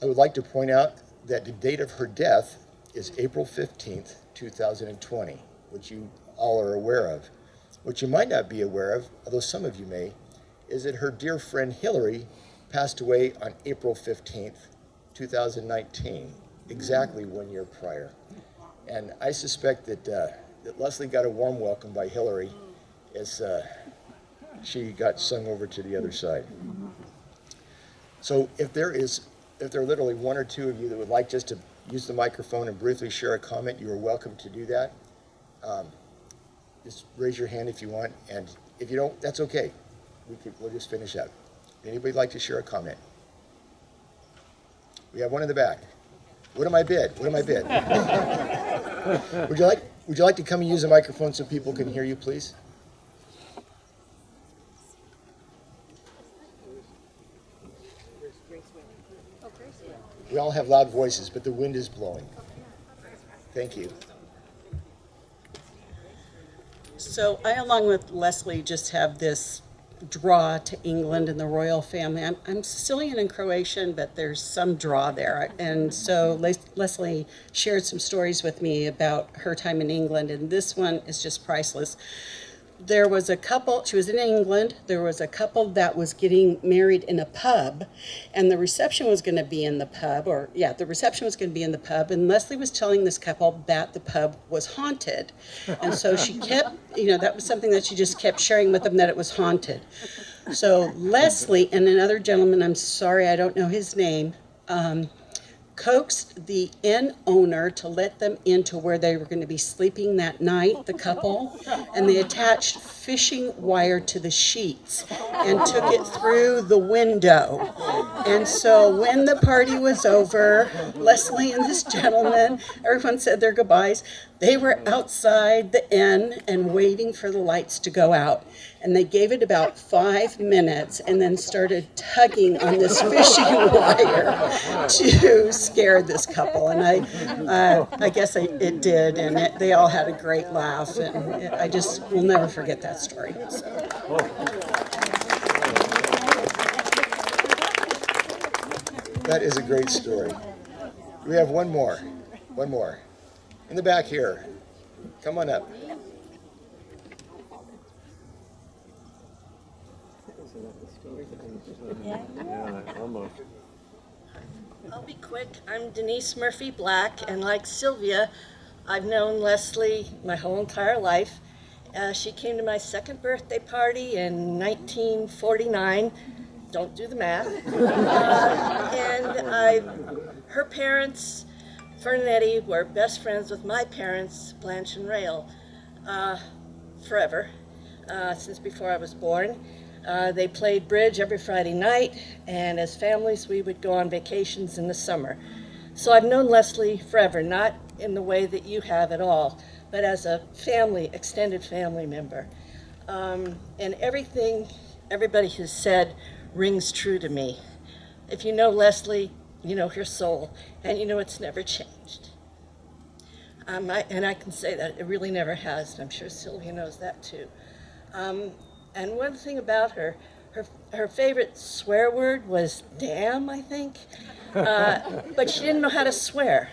Speaker 3: I would like to point out that the date of her death is April 15th, 2020, which you all are aware of. What you might not be aware of, although some of you may, is that her dear friend Hillary passed away on April 15th, 2019, exactly 1 year prior. And I suspect that Leslie got a warm welcome by Hillary as she got sung over to the other side. So if there are literally one or two of you that would like just to use the microphone and briefly share a comment, you are welcome to do that. Just raise your hand if you want, and if you don't, that's okay. We'll just finish up. Anybody like to share a comment? We have one in the back. What am I bid? What am I bid? Would you like to come and use the microphone so people can hear you, please? We all have loud voices, but the wind is blowing. Thank you.
Speaker 10: So I, along with Leslie, just have this draw to England and the royal family. I'm Sicilian and Croatian, but there's some draw there. And so Leslie shared some stories with me about her time in England, and this one is just priceless. There was a couple, she was in England, there was a couple that was getting married in a pub, and the reception was going to be in the pub, the reception was going to be in the pub, and Leslie was telling this couple that the pub was haunted. And so she kept, that was something that she just kept sharing with them, that it was haunted. So Leslie and another gentleman, I'm sorry, I don't know his name, coaxed the inn owner to let them into where they were going to be sleeping that night, the couple, and they attached fishing wire to the sheets and took it through the window. And so when the party was over, Leslie and this gentleman, everyone said their goodbyes. They were outside the inn and waiting for the lights to go out. And they gave it about 5 minutes and then started tugging on this fishing wire to scare this couple. And I guess it did, and they all had a great laugh. And I just will never forget that story. So.
Speaker 3: That is a great story. We have one more. One more. In the back here. Come on up.
Speaker 11: I'll be quick. I'm Denise Murphy Black, and like Sylvia, I've known Leslie my whole entire life. She came to my second birthday party in 1949. Don't do the math. Her parents, Fern and Eddie, were best friends with my parents, Blanche and Rail, forever, since before I was born. They played bridge every Friday night, and as families, we would go on vacations in the summer. So I've known Leslie forever, not in the way that you have at all, but as a family, extended family member. And everything everybody has said rings true to me. If you know Leslie, you know her soul, and you know it's never changed. And I can say that it really never has, and I'm sure Sylvia knows that too. And one thing about her favorite swear word was damn, I think. But she didn't know how to swear,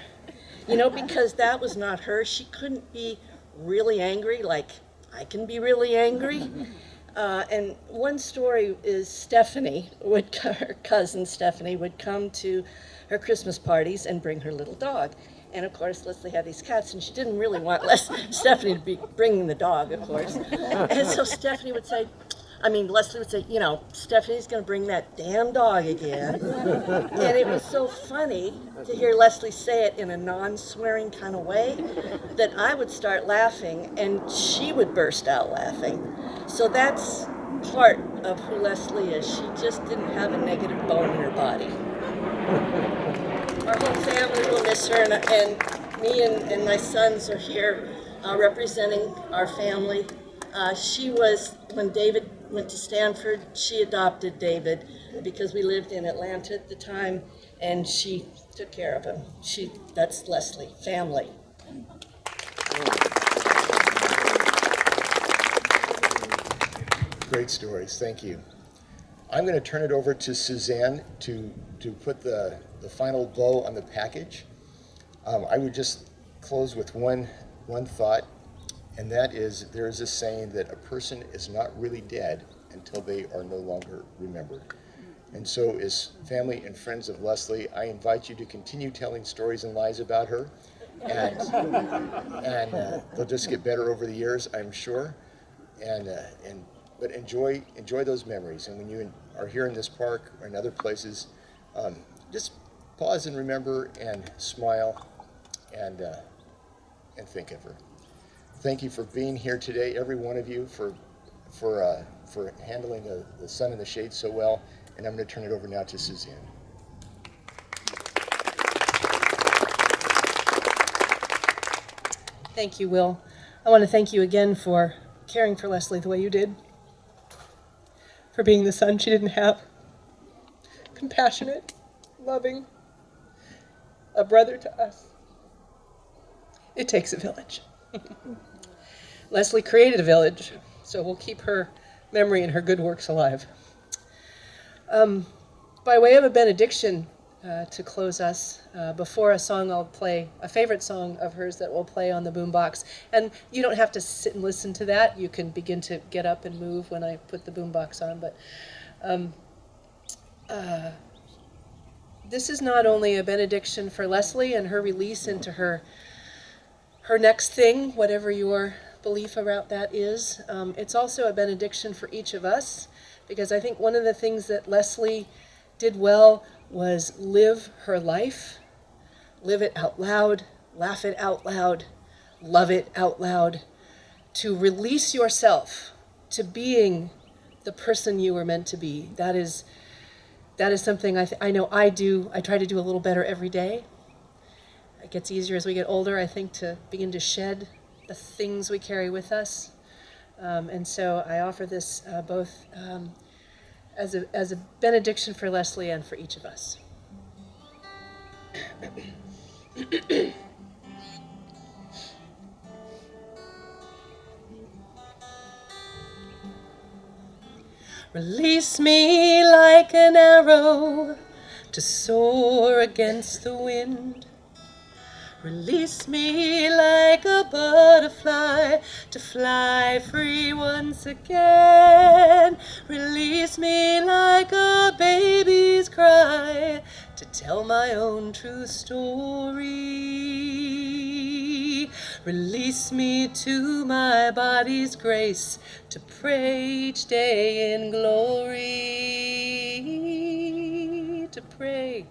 Speaker 11: because that was not her. She couldn't be really angry like I can be really angry. And one story is her cousin Stephanie would come to her Christmas parties and bring her little dog. And of course, Leslie had these cats, and she didn't really want Stephanie to be bringing the dog, of course. And so Stephanie would say, I mean, Leslie would say, you know, Stephanie's going to bring that damn dog again. And it was so funny to hear Leslie say it in a non-swearing kind of way that I would start laughing and she would burst out laughing. So that's part of who Leslie is. She just didn't have a negative bone in her body. Our whole family will miss her, and me and my sons are here representing our family. She was, when David went to Stanford, she adopted David because we lived in Atlanta at the time, and she took care of him. That's Leslie, family.
Speaker 3: Great stories, thank you. I'm going to turn it over to Suzanne to put the final bow on the package. I would just close with one thought, and that is there is a saying that a person is not really dead until they are no longer remembered. And so as family and friends of Leslie, I invite you to continue telling stories and lies about her, and they'll just get better over the years, I'm sure. But enjoy those memories, and when you are here in this park or in other places, just pause and remember and smile and think of her. Thank you for being here today, every one of you, for handling the sun and the shade so well. And I'm going to turn it over now to Suzanne.
Speaker 9: Thank you, Will. I want to thank you again for caring for Leslie the way you did, for being the son she didn't have, compassionate, loving, a brother to us. It takes a village. Leslie created a village, so we'll keep her memory and her good works alive. By way of a benediction to close us, before a song I'll play, a favorite song of hers that we'll play on the boombox. And you don't have to sit and listen to that. You can begin to get up and move when I put the boombox on. But this is not only a benediction for Leslie and her release into her next thing, whatever your belief about that is. It's also a benediction for each of us, because I think one of the things that Leslie did well was live her life, live it out loud, laugh it out loud, love it out loud, to release yourself to being the person you were meant to be. That is something I know I do. I try to do a little better every day. It gets easier as we get older, I think, to begin to shed the things we carry with us. And so I offer this both as a benediction for Leslie and for each of us. Release me like an arrow to soar against the wind. Release me like a butterfly to fly free once again. Release me like a baby's cry to tell my own true story. Release me to my body's grace to pray each day in glory. To pray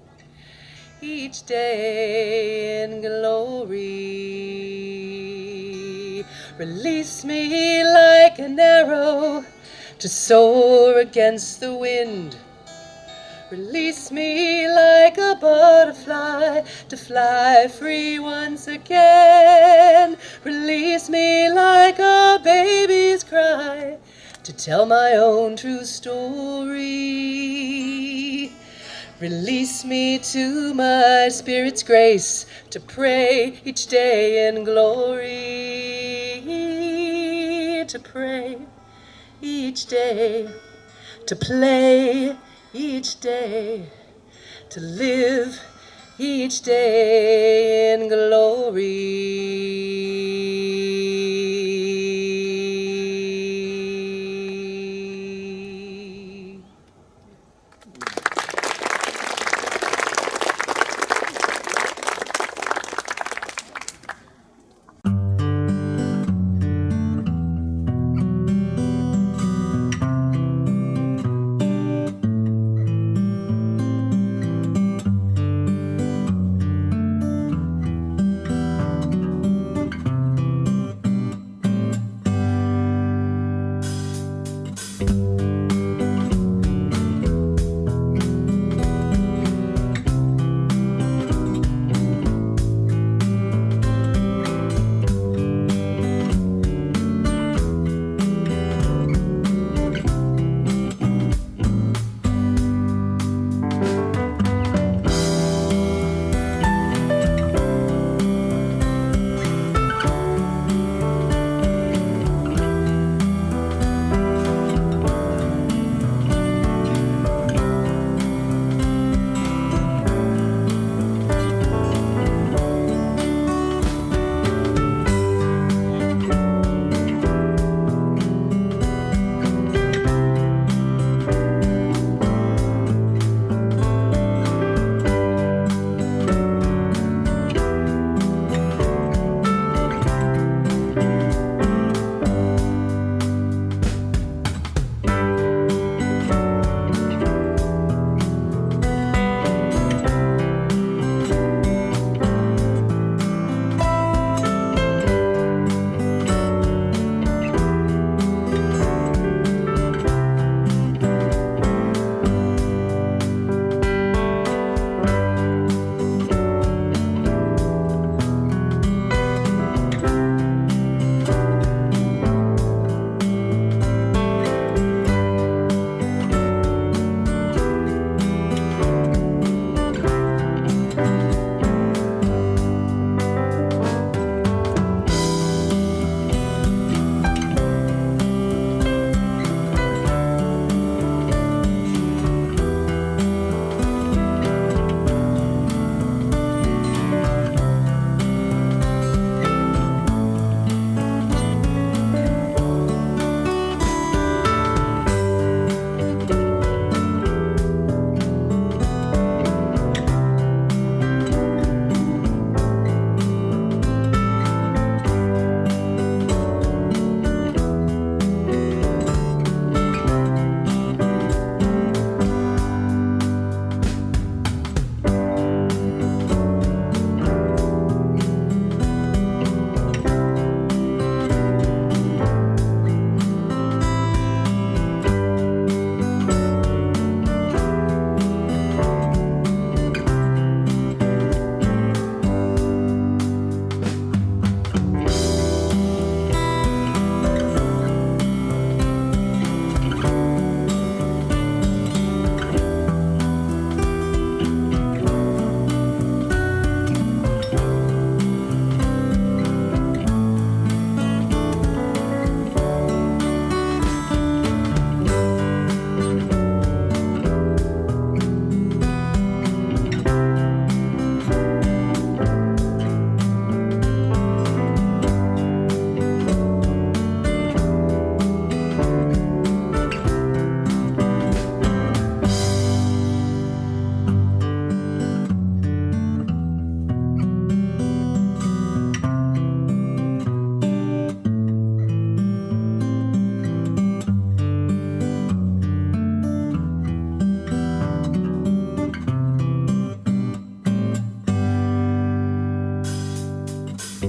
Speaker 9: each day in glory. Release me like an arrow to soar against the wind. Release me like a butterfly to fly free once again. Release me like a baby's cry to tell my own true story. Release me to my spirit's grace to pray each day in glory. To pray each day, to play each day, to live each day in glory.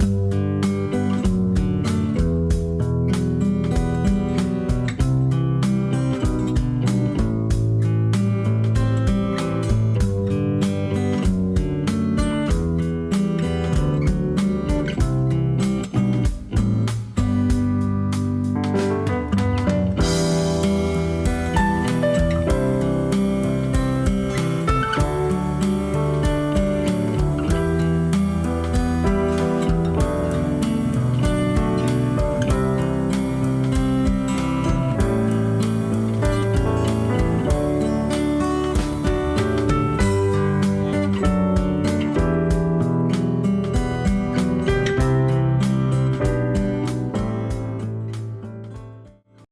Speaker 12: you.